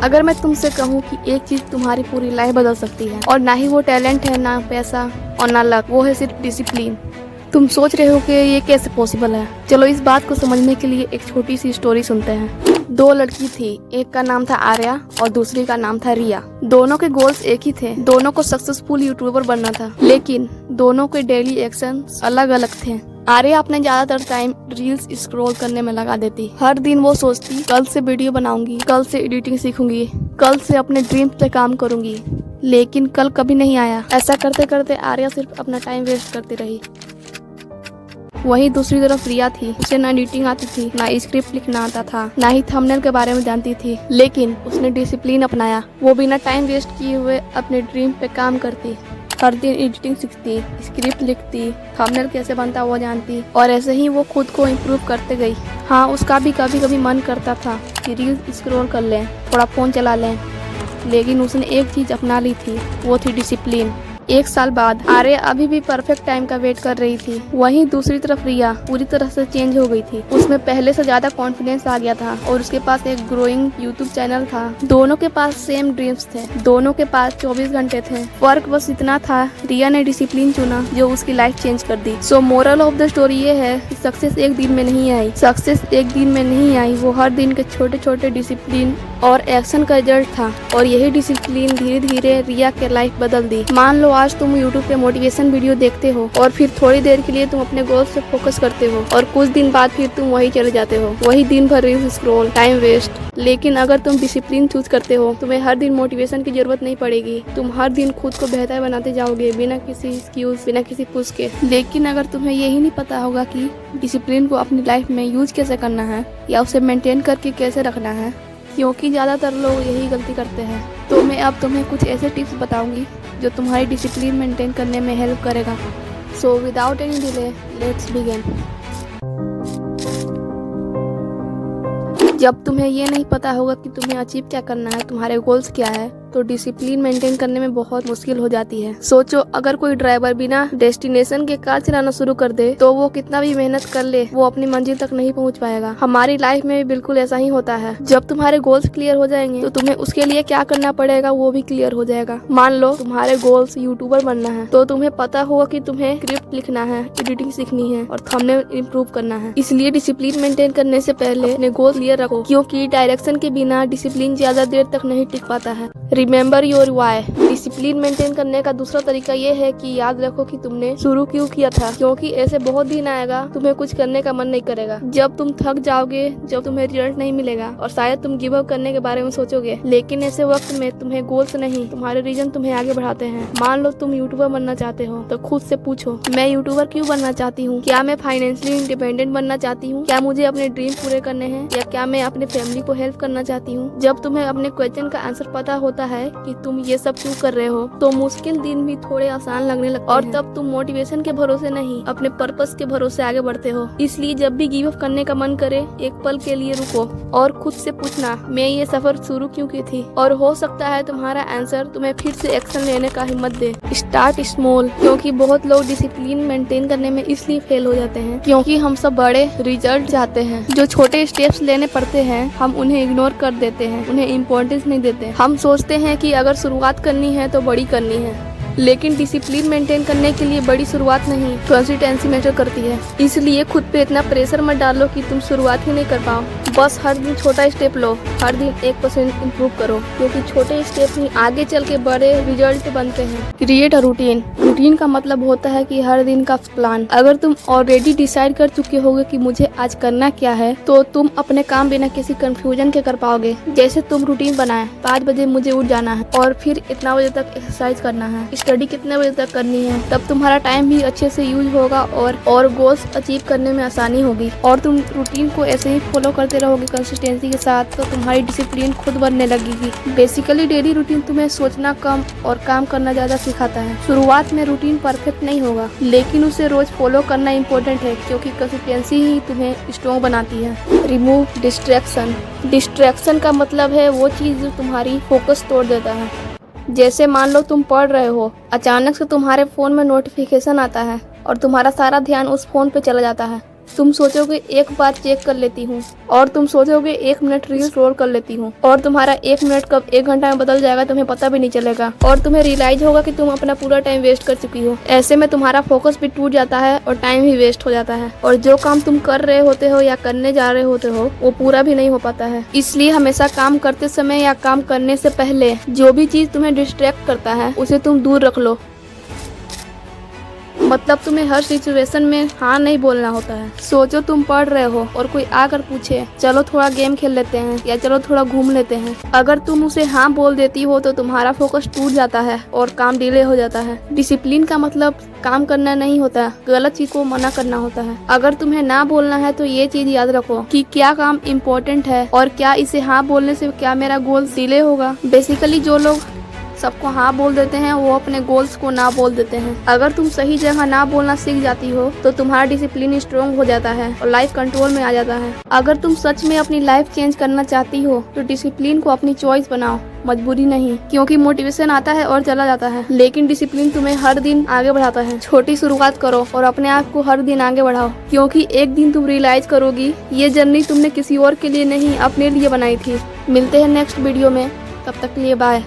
अगर मैं तुमसे कहूँ कि एक चीज तुम्हारी पूरी लाइफ बदल सकती है, और ना ही वो टैलेंट है, ना पैसा और ना लक, वो है सिर्फ डिसिप्लिन। तुम सोच रहे हो कि ये कैसे पॉसिबल है? चलो इस बात को समझने के लिए एक छोटी सी स्टोरी सुनते हैं। दो लड़की थी, एक का नाम था आर्या और दूसरी का नाम था रिया। दोनों के गोल्स एक ही थे, दोनों को सक्सेसफुल यूट्यूबर बनना था, लेकिन दोनों के डेली एक्शन अलग अलग थे। आर्या अपने ज्यादातर टाइम रील्स स्क्रॉल करने में लगा देती। हर दिन वो सोचती कल से वीडियो बनाऊंगी, कल से एडिटिंग सीखूंगी, कल से अपने ड्रीम्स पे काम करूंगी, लेकिन कल कभी नहीं आया। ऐसा करते करते आर्या सिर्फ अपना टाइम वेस्ट करती रही। वहीं दूसरी तरफ रिया थी, उसे ना एडिटिंग आती थी, ना स्क्रिप्ट लिखना आता था, ना ही थंबनेल के बारे में जानती थी, लेकिन उसने डिसिप्लिन अपनाया। वो बिना टाइम वेस्ट किए हुए अपने ड्रीम पे काम करती। हर दिन एडिटिंग सीखती, स्क्रिप्ट लिखती, थंबनेल कैसे बनता वो जानती, और ऐसे ही वो खुद को इम्प्रूव करते गई। हाँ, उसका भी कभी कभी मन करता था कि रील्स स्क्रॉल कर लें, थोड़ा फोन चला लें, लेकिन उसने एक चीज अपना ली थी, वो थी डिसिप्लिन। एक साल बाद आर्या अभी भी परफेक्ट टाइम का वेट कर रही थी। वहीं दूसरी तरफ रिया पूरी तरह से चेंज हो गई थी। उसमें पहले से ज्यादा कॉन्फिडेंस आ गया था और उसके पास एक ग्रोइंग यूट्यूब चैनल था। दोनों के पास सेम ड्रीम्स थे, दोनों के पास 24 घंटे थे। फर्क बस इतना था, रिया ने डिसिप्लिन चुना जो उसकी लाइफ चेंज कर दी। So moral of the story ये है कि सक्सेस एक दिन में नहीं आई। सक्सेस एक दिन में नहीं आई, वो हर दिन के छोटे छोटे डिसिप्लिन और एक्शन का रिजल्ट था। और यही डिसिप्लिन धीरे धीरे रिया के लाइफ बदल दी। मान लो आज तुम यूट्यूब पे मोटिवेशन वीडियो देखते हो और फिर थोड़ी देर के लिए तुम अपने गोल्स पे फोकस करते हो और कुछ दिन बाद फिर तुम वही चले जाते हो, वही दिन भर रील्स स्क्रॉल, टाइम वेस्ट। लेकिन अगर तुम डिसिप्लिन चूज करते हो, तुम्हें हर दिन मोटिवेशन की जरूरत नहीं पड़ेगी। तुम हर दिन खुद को बेहतर बनाते जाओगे बिना किसी एक्सक्यूज, बिना किसी पुश के। लेकिन अगर तुम्हें यही नहीं पता होगा कि डिसिप्लिन को अपनी लाइफ में यूज कैसे करना है या उसे मेंटेन करके कैसे रखना है, क्योंकि ज़्यादातर लोग यही गलती करते हैं, तो मैं अब तुम्हें कुछ ऐसे टिप्स बताऊंगी जो तुम्हारी डिसिप्लिन मेंटेन करने में हेल्प करेगा। So without any delay let's begin. जब तुम्हें ये नहीं पता होगा कि तुम्हें अचीव क्या करना है, तुम्हारे गोल्स क्या है, तो डिसिप्लिन मेंटेन करने में बहुत मुश्किल हो जाती है। सोचो, अगर कोई ड्राइवर बिना डेस्टिनेशन के कार चलाना शुरू कर दे तो वो कितना भी मेहनत कर ले, वो अपनी मंजिल तक नहीं पहुंच पाएगा। हमारी लाइफ में भी बिल्कुल ऐसा ही होता है। जब तुम्हारे गोल्स क्लियर हो जाएंगे तो तुम्हें उसके लिए क्या करना पड़ेगा वो भी क्लियर हो जाएगा। मान लो तुम्हारे गोल्स यूट्यूबर बनना है, तो तुम्हें पता होगा कि तुम्हें स्क्रिप्ट लिखना है, एडिटिंग सीखनी है और थंबनेल इंप्रूव करना है। इसलिए डिसिप्लिन मेंटेन करने से पहले अपने गोल क्लियर रखो, क्योंकि डायरेक्शन के बिना डिसिप्लिन ज्यादा देर तक नहीं टिक पाता है। Remember your why. Discipline maintain करने का दूसरा तरीका ये है कि याद रखो कि तुमने शुरू क्यों किया था, क्योंकि ऐसे बहुत दिन आएगा तुम्हें कुछ करने का मन नहीं करेगा, जब तुम थक जाओगे, जब तुम्हें रिजल्ट नहीं मिलेगा और शायद तुम गिव अप करने के बारे में सोचोगे। लेकिन ऐसे वक्त में तुम्हें गोल्स नहीं, तुम्हारे रीजन तुम्हें आगे बढ़ाते हैं। मान लो तुम यूट्यूबर बनना चाहते हो, तो खुद से पूछो, मैं यूट्यूबर क्यों बनना चाहती हूँ? क्या मैं फाइनेंशियली इंडिपेंडेंट बनना चाहती हूँ? क्या मुझे अपने ड्रीम पूरे करने हैं? या क्या मैं अपने फैमिली को हेल्प करना चाहती हूँ? जब तुम्हें अपने क्वेश्चन का आंसर पता होता है कि तुम ये सब क्यों कर रहे हो, तो मुश्किल दिन भी थोड़े आसान लगने लगते हैं। और तब तुम मोटिवेशन के भरोसे नहीं, अपने पर्पस के भरोसे आगे बढ़ते हो। इसलिए जब भी गिव अप करने का मन करे, एक पल के लिए रुको और खुद से पूछना, मैं ये सफर शुरू क्यों की थी? और हो सकता है तुम्हारा आंसर तुम्हें फिर से एक्शन लेने का हिम्मत दे। स्टार्ट स्मॉल, क्योंकि बहुत लोग डिसिप्लिन मेंटेन करने में इसलिए फेल हो जाते हैं क्योंकि हम सब बड़े रिजल्ट चाहते हैं। जो छोटे स्टेप्स लेने पड़ते हैं हम उन्हें इग्नोर कर देते हैं, उन्हें इम्पोर्टेंस नहीं देते। हम सोचते हैं कि अगर शुरुआत करनी है तो बड़ी करनी है, लेकिन डिसिप्लिन मेंटेन करने के लिए बड़ी शुरुआत नहीं, कंसिस्टेंसी मैटर करती है। इसलिए खुद पे इतना प्रेशर मत डालो कि तुम शुरुआत ही नहीं कर पाओ। बस हर दिन छोटा स्टेप लो, हर दिन 1% इम्प्रूव करो, क्योंकि छोटे स्टेप ही आगे चल के बड़े रिजल्ट बनते हैं। Create a routine. रूटीन का मतलब होता है कि हर दिन का प्लान। अगर तुम ऑलरेडी डिसाइड कर चुके होगे कि मुझे आज करना क्या है, तो तुम अपने काम बिना किसी कंफ्यूजन के कर पाओगे। जैसे तुम रूटीन बनाए, 5 बजे मुझे उठ जाना है और फिर इतना बजे तक एक्सरसाइज करना है, स्टडी कितने बजे तक करनी है, तब तुम्हारा टाइम भी अच्छे से यूज होगा और गोल्स अचीव करने में आसानी होगी। और तुम रूटीन को ऐसे ही फॉलो करते रहोगे कंसिस्टेंसी के साथ, तो तुम्हारी डिसिप्लिन खुद बनने लगेगी। बेसिकली डेली रूटीन तुम्हें सोचना कम और काम करना ज्यादा सिखाता है। शुरुआत में रूटीन परफेक्ट नहीं होगा, लेकिन उसे रोज फॉलो करना इम्पोर्टेंट है, क्योंकि कंसिस्टेंसी ही तुम्हें स्ट्रॉन्ग बनाती है। Remove distraction. डिस्ट्रैक्शन का मतलब है वो चीज जो तुम्हारी फोकस तोड़ देता है। जैसे मान लो तुम पढ़ रहे हो, अचानक से तुम्हारे फोन में नोटिफिकेशन आता है और तुम्हारा सारा ध्यान उस फोन पे चला जाता है। तुम सोचोगे एक बार चेक कर लेती हूँ, और तुम सोचोगे 1 मिनट रील स्क्रॉल कर लेती हूँ, और तुम्हारा 1 मिनट कब 1 घंटा में बदल जाएगा तुम्हें पता भी नहीं चलेगा, और तुम्हें रियलाइज होगा कि तुम अपना पूरा टाइम वेस्ट कर चुकी हो। ऐसे में तुम्हारा फोकस भी टूट जाता है और टाइम भी वेस्ट हो जाता है, और जो काम तुम कर रहे होते हो या करने जा रहे होते हो वो पूरा भी नहीं हो पाता है। इसलिए हमेशा काम करते समय या काम करने से पहले जो भी चीज तुम्हें डिस्ट्रैक्ट करता है उसे तुम दूर रख लो। मतलब तुम्हें हर सिचुएशन में हाँ नहीं बोलना होता है। सोचो तुम पढ़ रहे हो और कोई आकर पूछे चलो थोड़ा गेम खेल लेते हैं या चलो थोड़ा घूम लेते हैं, अगर तुम उसे हाँ बोल देती हो तो तुम्हारा फोकस टूट जाता है और काम डिले हो जाता है। डिसिप्लिन का मतलब काम करना नहीं होता, गलत चीज को मना करना होता है। अगर तुम्हें ना बोलना है तो ये चीज याद रखो कि क्या काम इम्पोर्टेंट है और क्या इसे हाँ बोलने से क्या मेरा गोल डिले होगा। बेसिकली जो लोग सबको हाँ बोल देते हैं वो अपने गोल्स को ना बोल देते हैं। अगर तुम सही जगह ना बोलना सीख जाती हो तो तुम्हारा डिसिप्लिन स्ट्रॉन्ग हो जाता है और लाइफ कंट्रोल में आ जाता है। अगर तुम सच में अपनी लाइफ चेंज करना चाहती हो तो डिसिप्लिन को अपनी चॉइस बनाओ, मजबूरी नहीं। क्योंकि मोटिवेशन आता है और चला जाता है, लेकिन डिसिप्लिन तुम्हें हर दिन आगे बढ़ाता है। छोटी शुरुआत करो और अपने आप को हर दिन आगे बढ़ाओ, क्योंकि एक दिन तुम रियलाइज करोगी ये जर्नी तुमने किसी और के लिए नहीं अपने लिए बनाई थी। मिलते हैं नेक्स्ट वीडियो में, तब तक के लिए बाय।